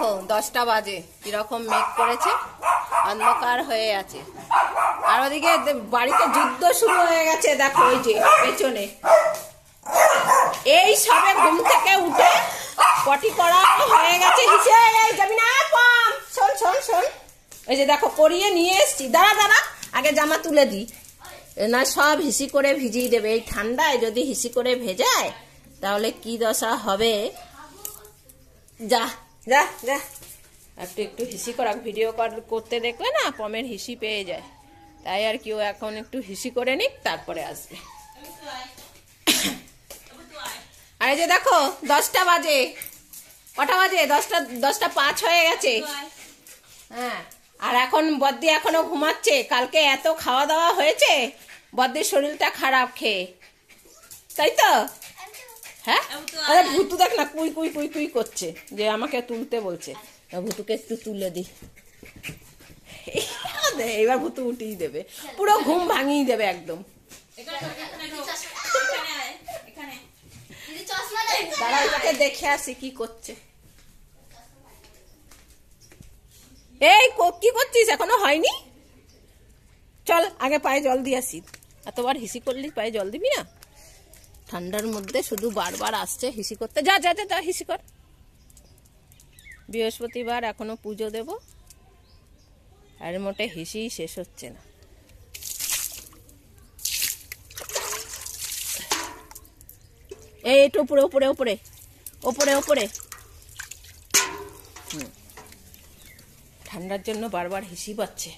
দেখো 10টা বাজে কিরকম মেঘ করেছে, অন্ধকার হয়ে আছে। আর ওদিকে বাড়িতে যুদ্ধ শুরু হয়ে গেছে। দেখো ওই যে পেছনে, এই সবে ঘুম থেকে উঠে পটি করা হয়ে গেছে। হিসে যাবি না কম, শোন শোন শোন, ওই যে দেখো করিয়ে নিয়ে এসছি। দাঁড়া দাঁড়া, আগে জামা তুলে দিই, না সব হিসি করে ভিজিয়ে দেবে। এই ঠান্ডায় যদি হিসি করে ভেজায় তাহলে কি দশা হবে। যা যা যা, একটু একটু হিসি করা, ভিডিও করতে দেখলে না পমের হিসি পেয়ে যায়, তাই আর কি ও এখন একটু হিসি করে নিক, তারপরে আসবে। আর এই যে দেখো 10টা বাজে, কটা বাজে? 10টা 5 হয়ে গেছে। হ্যাঁ, আর এখন বদ্দি এখনো ঘুমাচ্ছে। কালকে এত খাওয়া দাওয়া হয়েছে, বদ্দির শরীরটা খারাপ খেয়ে, তাই তো? হ্যাঁ, আরে ভুতু দেখ না কুই কুই কুই কুই করছে, যে আমাকে তুলতে বলছে। ভুতুকে একটু তুলে দি, এবার ভুতু উঠিয়ে দেবে, পুরো ঘুম ভাঙিয়ে দেবে একদম। তারা এটাকে দেখে আসি কি করছে। এই কি করছিস? এখনো হয়নি? চল আগে পায়ে জল দিয়ে আসি। এতবার হিসি করলি পায়ে জল দিবি না? ঠান্ডার মধ্যে শুধু বারবার আসছে হিসি করতে। যা যা যা হিসি কর। বৃহস্পতিবার এখনো পুজো দেব, আর মোটে হিসি শেষ হচ্ছে না। এই একটু উপরে উপরে উপরে উপরে উপরে। ঠান্ডার জন্য বারবার হিসি পাচ্ছে।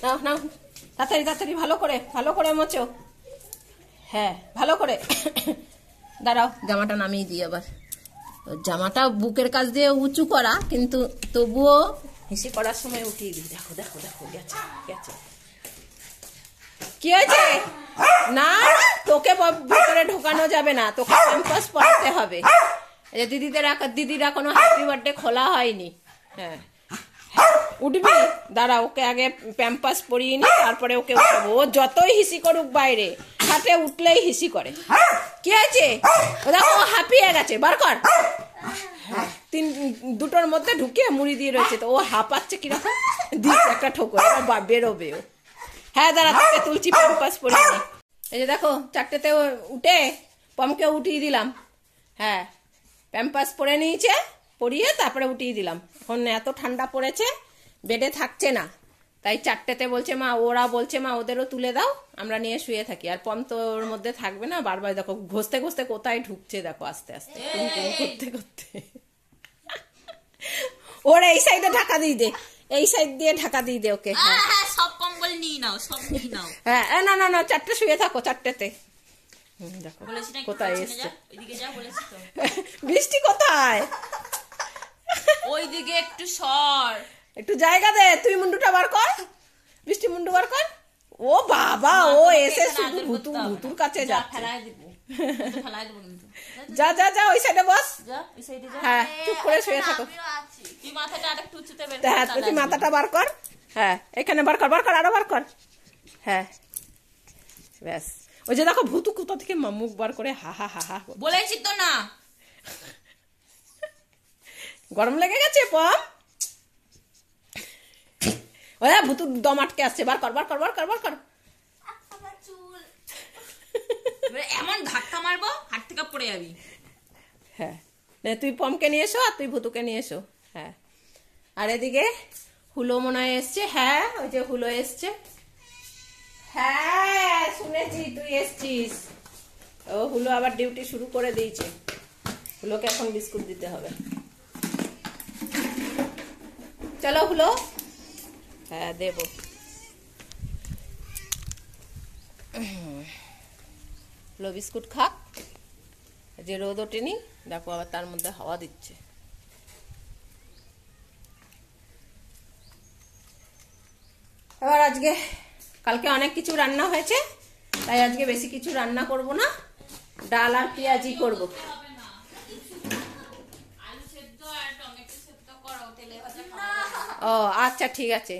নাও নাও, তাড়াতাড়ি তাড়াতাড়ি, ভালো করে মোচো। হ্যাঁ ভালো করে। দাঁড়াও, জামাটা নামিয়ে দিই আবার। জামাটা বুকের কাছ দিয়ে উঁচু করা, কিন্তু তবুও হিসি করার সময় উঠিয়ে দিই। দেখো দেখো দেখো, গেছে গেছে। কি হয়েছে? না তোকে ভিতরে ঢোকানো যাবে না, তোকে ক্যাম্পাস পড়াতে হবে। দিদির এখনো হ্যাপি বার্থডে খোলা হয়নি। হ্যাঁ উঠবি, দাঁড়া, ওকে আগে প্যাম্পাস পরিয়ে নি, তারপরে ওকে উঠাবো। ও যতই হিসি করুক বাইরে, খাটে উঠলেই হিসি করে। কি আছে? ও দেখো হাঁপিয়ে গেছে, বার কর। দুটোর মধ্যে ঢুকে মুড়ি দিয়ে রয়েছে, তো ও হাঁপাচ্ছে কিরকম, দিস একটা ঠোকর, এবার বেরোবে ও। হ্যাঁ দাঁড়া, তোকে তুলছি, প্যাম্পাস পরিয়ে নি। এই যে দেখো 4টেতে উঠে পমকে উঠিয়ে দিলাম। হ্যাঁ, প্যাম্পাস পরে নিয়েছে, পরিয়ে তারপরে উঠিয়ে দিলাম। এখন এত ঠান্ডা পড়েছে, বেডে থাকছে না, তাই 4টেতে বলছে মা, ওরা বলছে মা ওদেরও তুলে দাও, আমরা নিয়ে শুয়ে থাকি। আর পম তো ওর মধ্যে থাকবে না, বারবার দেখো ঘষতে ঘষতে কোথায় ঢুকছে, দেখো আস্তে আস্তে করতে করতে। ওর এই সাইডে ঢাকা দিয়ে দে, এই সাইড দিয়ে ঢাকা দিয়ে দে ওকে। হ্যাঁ সব কম্বল নিয়ে নাও, সব নিয়ে নাও। হ্যাঁ না না না, 4টে শুয়ে থাকো, 4টেতে। দেখো কোথায় এসছে, বৃষ্টি কোথায়? ওইদিকে একটু সর, একটু জায়গা দে। তুই মুন্ডুটা বার কর, বৃষ্টি মুন্ডু বার কর। ও বাবা, ও এসে শুধু ভুতুর কাছে যাচ্ছে। ফেলাই দিব, ফেলাই দেবো কিন্তু। যা যা যা, ওই সাইডে বস। যা ওই সাইডে যা। হ্যাঁ চুপ করে শুয়ে থাকো। তুই মাথাটা আরেকটু উঁচুতে বের হ্যাঁ তুই মাথাটা বার কর। হ্যাঁ এখানে বার কর, আরো বার কর। হ্যাঁ ব্যাস। ওই যে দেখো ভুতু কোথা থেকে মুখ বার করে হা হা হা হা। বলেছি তো না, গরম লেগে গেছে পম। ওই ভুতু দম আটকে আসছে, বার কর। এমন ধাক্কা মারবো হাত থেকে পড়ে যাবি। হ্যাঁ তুই পমকে নিয়ে এসো, আর তুই ভুতুকে নিয়ে এসো। হ্যাঁ, আর এদিকে হুলো মনে হয় এসছে। হ্যাঁ ওই যে হুলো এসছে। হ্যাঁ শুনেছি তুই এসছিস। ও হুলো আবার ডিউটি শুরু করে দিয়েছে। হুলোকে এখন বিস্কুট দিতে হবে। চলো হুলো। হ্যাঁ দেব। হুলো বিস্কুট খাক, যে রোদ ওঠেনি, দেখো আবার তার মধ্যে হাওয়া দিচ্ছে। এবার আজকে, কালকে অনেক কিছু রান্না হয়েছে, তাই আজকে বেশি কিছু রান্না করব না, ডাল আর পেঁয়াজি করব। ও আচ্ছা ঠিক আছে।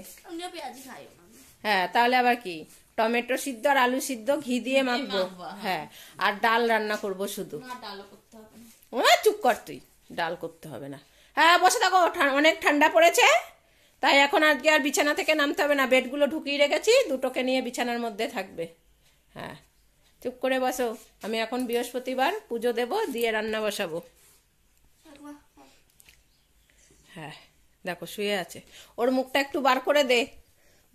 হ্যাঁ তাহলে আবার কি, টমেটো সিদ্ধ আর আলু সিদ্ধ ঘি দিয়ে মাখবো। হ্যাঁ, আর ডাল রান্না করব শুধু। চুপ কর তুই, ডাল করতে হবে না। হ্যাঁ বসে থাকো, অনেক ঠান্ডা পড়েছে, তাই এখন আজকে আর বিছানা থেকে নামতে হবে না, বেডগুলো ঢুকিয়ে রেখেছি, দুটোকে নিয়ে বিছানার মধ্যে থাকবে। হ্যাঁ চুপ করে বসো, আমি এখন বৃহস্পতিবার পুজো দেব, দিয়ে রান্না বসাবো। হ্যাঁ দেখো শুয়ে আছে, ওর মুখটা একটু বার করে দে,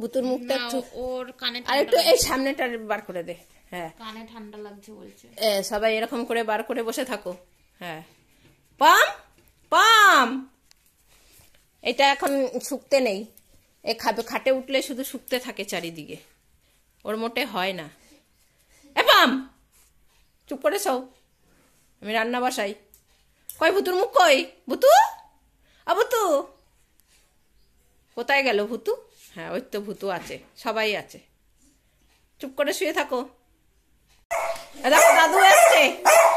বুতুর মুখটা একটু, ওর কানে আর একটু এই সামনেটা বার করে দে। হ্যাঁ কানে ঠান্ডা লাগছে বলছে। সবাই এরকম করে বার করে বসে থাকো। হ্যাঁ পাম পাম, এটা এখন শুকতে নেই, এ খাটে উঠলে শুধু শুকতে থাকে চারিদিকে, ওর মোটে হয় না। এ পাম চুপ করে সও, আমি রান্না বসাই। কই ভুতুর মুখ কই, ভুতু ভুতু কোথায় গেল ভুতু? হ্যাঁ ওই তো ভুতু আছে, সবাই আছে, চুপ করে শুয়ে থাকো। দেখো দাদু এসছে,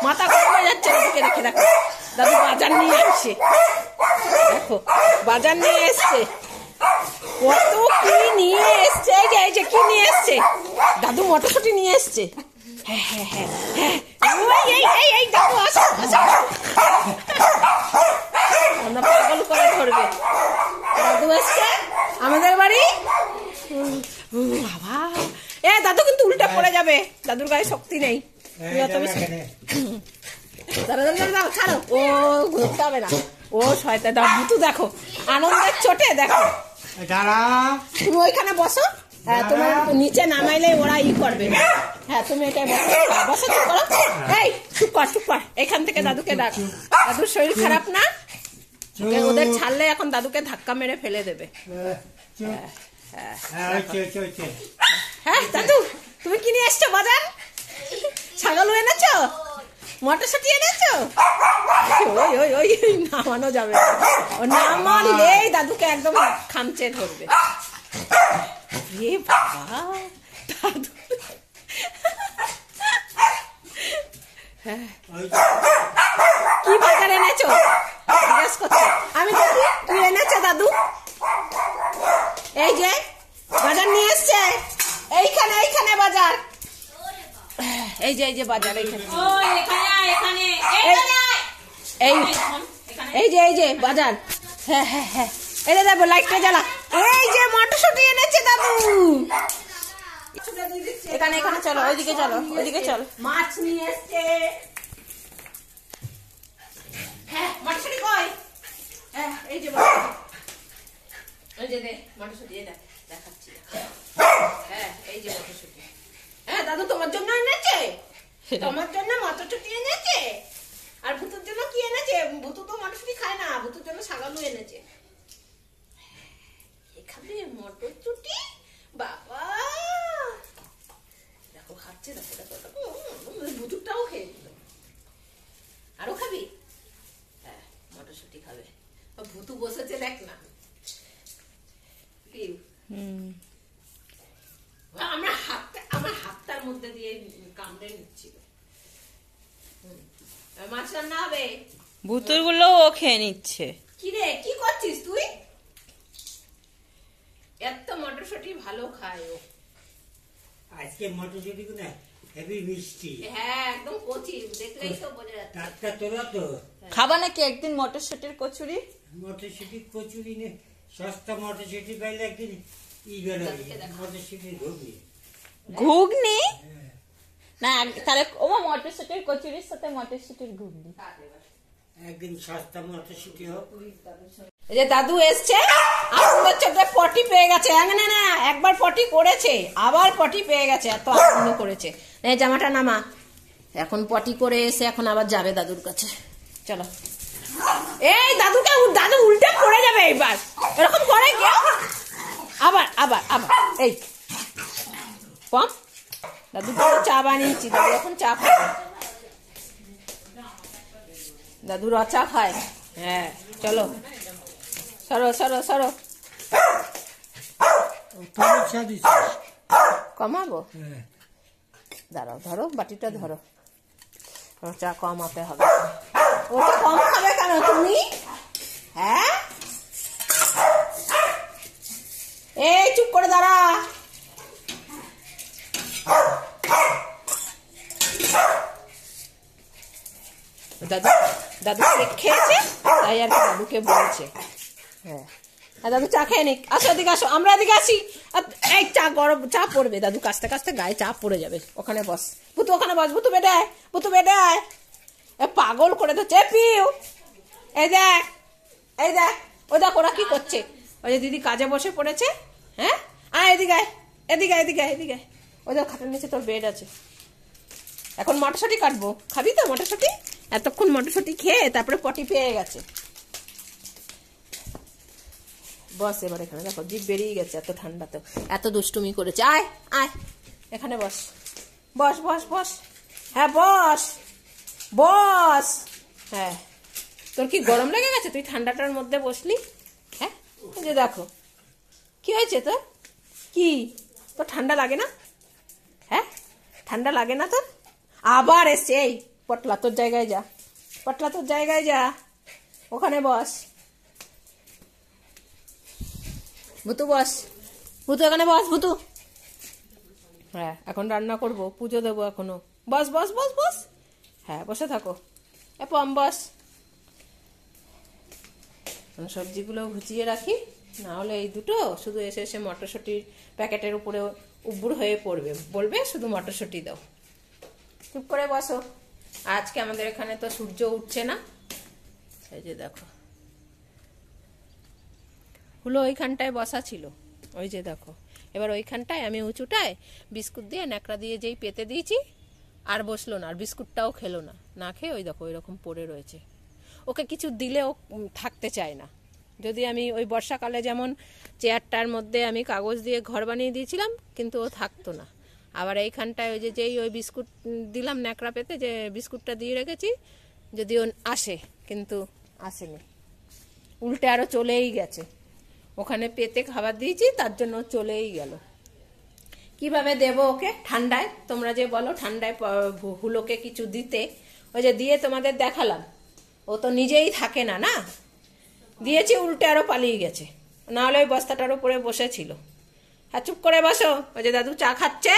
মাথা গরম হয়ে যাচ্ছে, ওদিকে রেখে দেখো, দাদু বাজার নিয়ে আসছে, দেখো বাজার নিয়ে এসছে, কত কি নিয়ে এসছে, এই যে কি নিয়ে এসছে, দাদু মটরশুঁটি নিয়ে এসছে। হ্যাঁ হ্যাঁ হ্যাঁ হ্যাঁ, এই দেখো আসো আসো, আমরা পাগল করে ধরবে। দাদু এসছে আমাদের বাড়ি, বাবা এ দাদু কিন্তু উল্টা পড়ে যাবে, দাদুর গায়ে শক্তি নেই। ছাড়ো, ও ঘুরতে হবে না, ও শয়তান ভুতু, দেখো আনন্দের চোটে, দেখো তুমি ওইখানে বসো। হ্যাঁ তোমার নিচে নামাইলে ওরা করবে। হ্যাঁ তুমি এটাই বসো, চুপ করো, এই চুপ কর, এখান থেকে দাদুকে ডাক, দাদুর শরীর খারাপ না, ওদের ছাড়লে এখন দাদুকে ধাক্কা মেরে ফেলে দেবে। হ্যাঁ দাদু তুমি কি নিয়ে এসছো বাজার? ছাগল এনেছো, মটরশুঁটি এনেছো? ওই নামানো যাবে না, ও নামালেই দাদুকে একদম খামচে ধরবে। রে বাবা দাদু, কি বাজার এনেছো জিজ্ঞেস করছে, আমি দেখি তুই এনেছো দাদু, এই যে বাজার নিয়ে এসছে, এইখানে বাজার, এই যে বাজার, এই যে বাজার। হ্যাঁ হ্যাঁ হ্যাঁ, এই দেখো লাইটটা জ্বালা, এই যে মটরশুঁটি এনেছে দাদু, এখানে চলো, ওইদিকে চলো, মাছ নিয়ে এসছে। হ্যাঁ মটরশুঁটি কই? হ্যাঁ এই যে মটরশুঁটি দেখাচ্ছি, হ্যাঁ এই যে মটরশুঁটি, হ্যাঁ দাদু তোমার জন্য এনেছে, তোমার জন্য মটরশুঁটি এনেছে, আর ভুতুর জন্য কি এনেছে? ভুতু তো মটরশুঁটি খায় না, ভুতুর জন্য ছাগলও এনেছে। এখানে মটরশুঁটি, বাবা দেখো খাচ্ছে, দেখো ভুতুরটাও খেয়ে দিল, আরো খাবি? হ্যাঁ মটরশুঁটি খাবে, ভুতু বসেছে দেখ না, আমার হাতটার মধ্যে দিয়ে কামড়ে নিচ্ছিল। মাছ রান্না হবে, ভুতুর গুলো ও খেয়ে নিচ্ছে। কি রে কি করছিস তুই? এত মটরশুঁটি ভালো খায় ও, আজকে মটরশুঁটি গুলো হেভি মিষ্টি, হ্যাঁ একদম কচি, দেখলেই তো বোঝা যাচ্ছে। টাটকা তোলা তো, খাবা নাকি একদিন মটরশুঁটির কচুরি? মটরশুঁটি কচুরি নে, সস্তা মটরশুঁটি পাইলে একদিন মটরশুঁটির ঘুগনি না, তাহলে ও মটরশুঁটির কচুরির সাথে মটরশুঁটির ঘুগনি, একদিন সস্তা মটরশুঁটি হোক। এই যে দাদু এসছে, আনন্দের চোখে পটি পেয়ে গেছে, না একবার পটি করেছে, আবার পটি পেয়ে গেছে, এত আনন্দ করেছে। এই জামাটা নামা, এখন পটি করে এসে এখন আবার যাবে দাদুর কাছে, চলো। এই দাদু উল্টে পড়ে যাবে এইবার, এরকম করে কেউ, আবার এই পম, দাদু চা বানিয়েছি, দাদু এখন চা খাবে, দাদু চা খায়। হ্যাঁ চলো, সরো কমাবো, দাঁড়াও, ধরো বাটিটা ধরো, চা কমাতে হবে। ওটা কম খাবে কেন তুমি? হ্যাঁ এই চুপ করে দাঁড়া, দাদু কেক খেয়েছে, তাই আর কি দাদুকে বলছে। হ্যাঁ দাদু চা খেয়ে নিক, আসো এদিকে আসো, আমরা এদিকে আসি। এই চা গরম, চা পড়বে, দাদু কাছতে কাছতে গায়ে চা পড়ে যাবে। ওখানে বস ভুতু, ওখানে বস, ভুতু বেডে আয়, ভুতু বেডে আয়। পাগল করে তো চেপিও। এই দেখ, এই দেখ, ওই দেখ ওরা কি করছে। ওই যে দিদি কাজে বসে পড়েছে। হ্যাঁ আয় এদিকে আয়, এদিকে এদিকে এদিকে। ওই দেখ খাটের নিচে তোর বেড আছে। এখন মটরশুঁটি কাটবো, খাবি তো মটরশুঁটি? এতক্ষণ মটরশুঁটি খেয়ে তারপরে পটি পেয়ে গেছে। বস এবার এখানে, দেখো জিভ বেরিয়ে গেছে এত ঠান্ডাতে, এত দুষ্টুমি করেছে। আয় আয় এখানে বস, বস বস বস। হ্যাঁ বস বস। হ্যাঁ তোর কি গরম লেগে গেছে? তুই ঠান্ডাটার মধ্যে বসলি। হ্যাঁ এই যে দেখো কি হয়েছে তোর, কি তোর ঠান্ডা লাগে না? হ্যাঁ ঠান্ডা লাগে না তোর? আবার এসছে। এই পটলা তোর জায়গায় যা, পটলা তোর জায়গায় যা, ওখানে বস। ভুতু বস, ভুতু এখানে বস, ভুতু। হ্যাঁ এখন রান্না করবো, পুজো দেবো এখনো। বস বস বস বস। হ্যাঁ বসে থাকো। পম বস। সবজিগুলো গুছিয়ে রাখি, না হলে এই দুটো শুধু এসে এসে মটরশুঁটির প্যাকেটের উপরে উব্বুর হয়ে পড়বে, বলবে শুধু মটরশুঁটি দাও। চুপ করে বসো। আজকে আমাদের এখানে তো সূর্য উঠছে না। এই যে দেখো হুলো ওইখানটায় বসা ছিল, ওই যে দেখো। এবার ওইখানটায় আমি উঁচুটায় বিস্কুট দিয়ে ন্যাকড়া দিয়ে যেই পেতে দিয়েছি, আর বসলো না, আর বিস্কুটটাও খেলো না, না খেয়ে ওই দেখো ওইরকম পড়ে রয়েছে। ওকে কিছু দিলে ও থাকতে চায় না। যদি আমি ওই বর্ষাকালে যেমন চেয়ারটার মধ্যে আমি কাগজ দিয়ে ঘর বানিয়ে দিয়েছিলাম, কিন্তু ও থাকতো না। আবার এইখানটায় ওই যে যেই ওই বিস্কুট দিলাম ন্যাকড়া পেতে, যে বিস্কুটটা দিয়ে রেখেছি, যদি ও আসে, কিন্তু আসেনি, উল্টে আরো চলেই গেছে। ওখানে পেতে খাবার দিয়েছি, তার জন্য চলেই গেল। কিভাবে দেবো ওকে ঠান্ডায়? তোমরা যে বলো ঠান্ডায় হুলোকে কিছু দিতে, ওই যে দিয়ে তোমাদের দেখালাম, ও তো নিজেই থাকে না, না দিয়েছি উল্টে আরো পালিয়ে গেছে। নাহলে ওই বস্তাটার উপরে বসেছিল। হ্যাঁ চুপ করে বসো। ওই যে দাদু চা খাচ্ছে,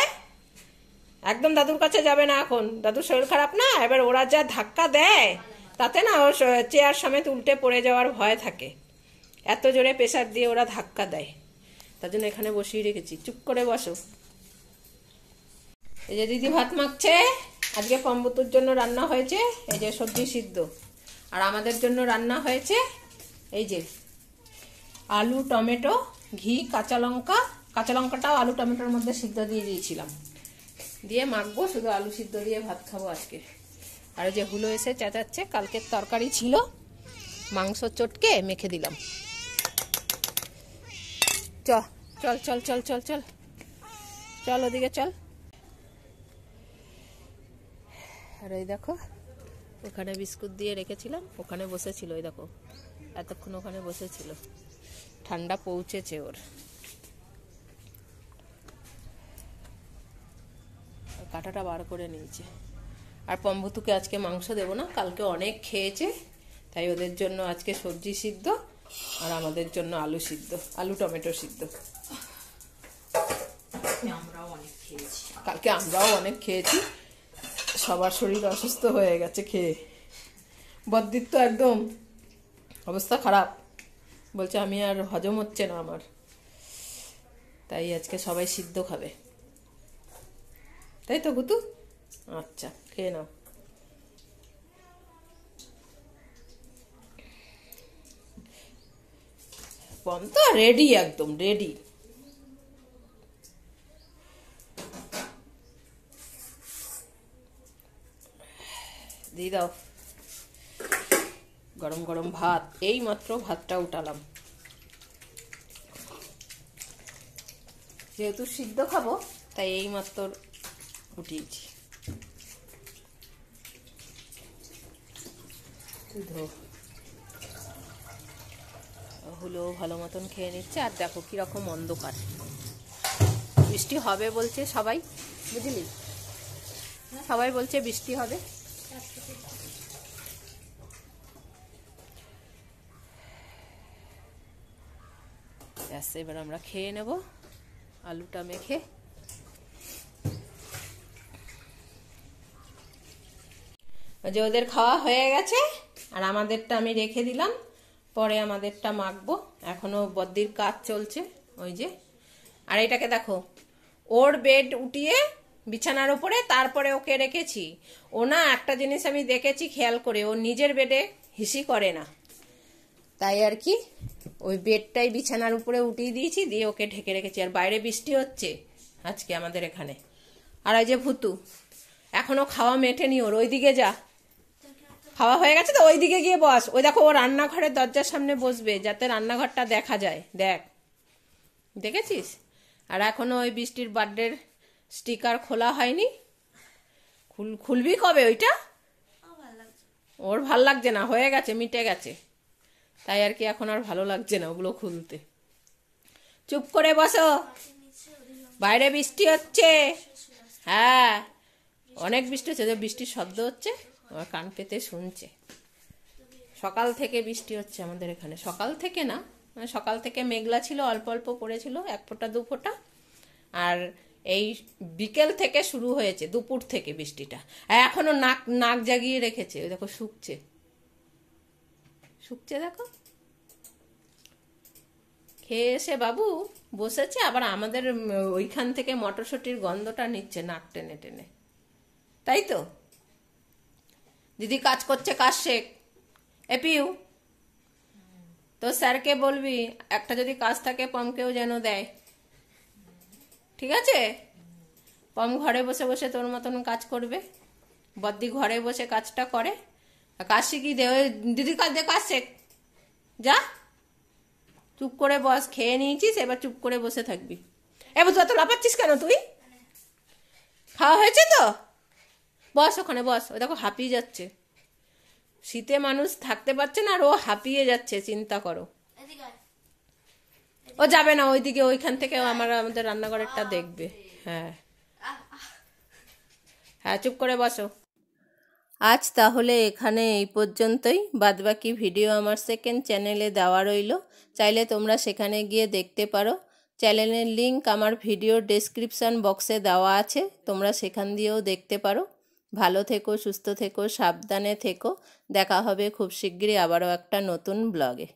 একদম দাদুর কাছে যাবে না এখন, দাদুর শরীর খারাপ না। এবার ওরা যা ধাক্কা দেয় তাতে না ওর চেয়ার সমেত উল্টে পড়ে যাওয়ার ভয় থাকে, এত জোরে প্রেসার দিয়ে ওরা ধাক্কা দেয়। তার জন্য এখানে বসিয়ে রেখেছি, চুপ করে বসো। এই যে দিদি ভাত মাখছে, আজকে পম্বতুর জন্য রান্না হয়েছে এই যে সবজি সিদ্ধ, আর আমাদের জন্য রান্না হয়েছে এই যে আলু টমেটো ঘি কাঁচা লঙ্কা। কাঁচা লঙ্কাটাও আলু টমেটোর মধ্যে সিদ্ধ দিয়ে দিয়েছিলাম, দিয়ে মাখবো, শুধু আলু সিদ্ধ দিয়ে ভাত খাবো আজকে। আর যে হুলো এসে চেঁচাচ্ছে, কালকের তরকারি ছিল, মাংস চটকে মেখে দিলাম। চল চল চল চল চল চল চল ওদিকে চল। আর এই দেখো ওখানে বিস্কুট দিয়ে রেখেছিলাম, ওখানে বসেছিল, ওই দেখো এতক্ষণ ওখানে বসেছিল, ঠান্ডা পৌঁছেছে ওর। কাঁটাটা বার করে নিয়েছে। আর পম্বতুকে আজকে মাংস দেবো না, কালকে অনেক খেয়েছে, তাই ওদের জন্য আজকে সবজি সিদ্ধ, আর আমাদের জন্য আলু সিদ্ধ, আলু টমেটো সিদ্ধ। কালকে আমরাও অনেক খেয়েছি, সবার শরীর অসুস্থ হয়ে গেছে খেয়ে। বদ্দির তো একদম অবস্থা খারাপ, বলছে আমি আর হজম হচ্ছে না আমার, তাই আজকে সবাই সিদ্ধ খাবে। তাই তো গুতু? আচ্ছা খেয়ে নাও। পম তো রেডি, একদম রেডি। দিয়ে দাও গরম গরম ভাত, এই মাত্র ভাতটা উঠালাম। যেহেতু সিদ্ধ খাবো তাই এই মাত্র উঠিয়েছি। হলো ভালো মতন খেয়ে নিচ্ছে। আর দেখো কিরকম অন্ধকার, বৃষ্টি হবে বলছে সবাই, বুঝলি, সবাই বলছে বৃষ্টি হবে। ব্যাস এবার আমরা খেয়ে নেব আলুটা মেখে। যে ওদের খাওয়া হয়ে গেছে, আর আমাদেরটা আমি রেখে দিলাম, পরে আমাদেরটা মাখবো। এখনো বদ্দির কাজ চলছে ওই যে। আর এটাকে দেখো, ওর বেড উঠিয়ে বিছানার উপরে তারপরে ওকে রেখেছি। ও না একটা জিনিস আমি দেখেছি খেয়াল করে, ও নিজের বেডে হিসি করে না, তাই আর কি ওই বেডটাই বিছানার উপরে উঠিয়ে দিয়েছি, দিয়ে ওকে ঢেকে রেখেছি। আর বাইরে বৃষ্টি হচ্ছে আজকে আমাদের এখানে। আর এই যে ভুতু এখনো খাওয়া মেটেনি ওর, ওইদিকে যা, খাওয়া হয়ে গেছে তো ওইদিকে গিয়ে বস। ওই দেখো ও রান্নাঘরের দরজার সামনে বসবে যাতে রান্নাঘরটা দেখা যায়, দেখ, দেখেছিস? আর এখনো ওই বৃষ্টির বার্থডের স্টিকার খোলা হয়নি, খুলবি কবে ওইটা? ওর ভাল লাগছে না, হয়ে গেছে, মিটে গেছে, তাই আর কি এখন আর ভালো লাগছে না ওগুলো খুলতে। চুপ করে বসো, বাইরে বৃষ্টি হচ্ছে। হ্যাঁ অনেক বৃষ্টি হচ্ছে, বৃষ্টির শব্দ হচ্ছে, আমার কান পেতে শুনছে। সকাল থেকে বৃষ্টি হচ্ছে আমাদের এখানে, সকাল থেকে না, মানে সকাল থেকে মেঘলা ছিল, অল্প অল্প পড়েছিল, 1 ফোঁটা 2 ফোঁটা। আর এই বিকেল থেকে শুরু হয়েছে, দুপুর থেকে বৃষ্টিটা। এখনো নাক জাগিয়ে রেখেছে, ওই দেখো শুকছে, দেখো। খেয়ে এসে বাবু বসেছে, আবার আমাদের ওইখান থেকে মটরশুঁটির গন্ধটা নিচ্ছে নাক টেনে টেনে, তাই তো? দিদি কাজ করছে, কাজ শেখ। এপিউ তো স্যারকে বলবি একটা যদি কাজ থাকে পমকেও যেন দেয়, ঠিক আছে? পম ঘরে বসে বসে তোর মতন কাজ করবে, বদ্দি ঘরে বসে কাজটা করে। কাজ শিখিয়ে দে, ওই দিদির কাজ দে, কাজ শেখ, যা। চুপ করে বস, খেয়ে নিয়েছিস, এবার চুপ করে বসে থাকবি। এবার তুই এত লাফাচ্ছিস কেন? তুই খাওয়া হয়েছে তো, বস ওখানে বস। ওই দেখো হাঁপিয়ে যাচ্ছে, শীতে মানুষ থাকতে পারছে না, আর ও হাঁপিয়ে যাচ্ছে, চিন্তা করো। ও যাবে না ওইদিকে, ওইখান থেকে আমাদের রান্নাঘরেরটা দেখবে। হ্যাঁ হ্যাঁ, চুপ করে বসো। আজ তাহলে এখানে এই পর্যন্তই, বাদবাকি ভিডিও আমার সেকেন্ড চ্যানেলে দেওয়া রইল, চাইলে তোমরা সেখানে গিয়ে দেখতে পারো। চ্যানেলের লিংক আমার ভিডিও ডেসক্রিপশন বক্সে দেওয়া আছে, তোমরা সেখান দিয়েও দেখতে পারো। ভালো থেকো, সুস্থ থেকো, সাবধানে থেকো। দেখা হবে খুব শিগগিরই আবারও একটা নতুন ব্লগে।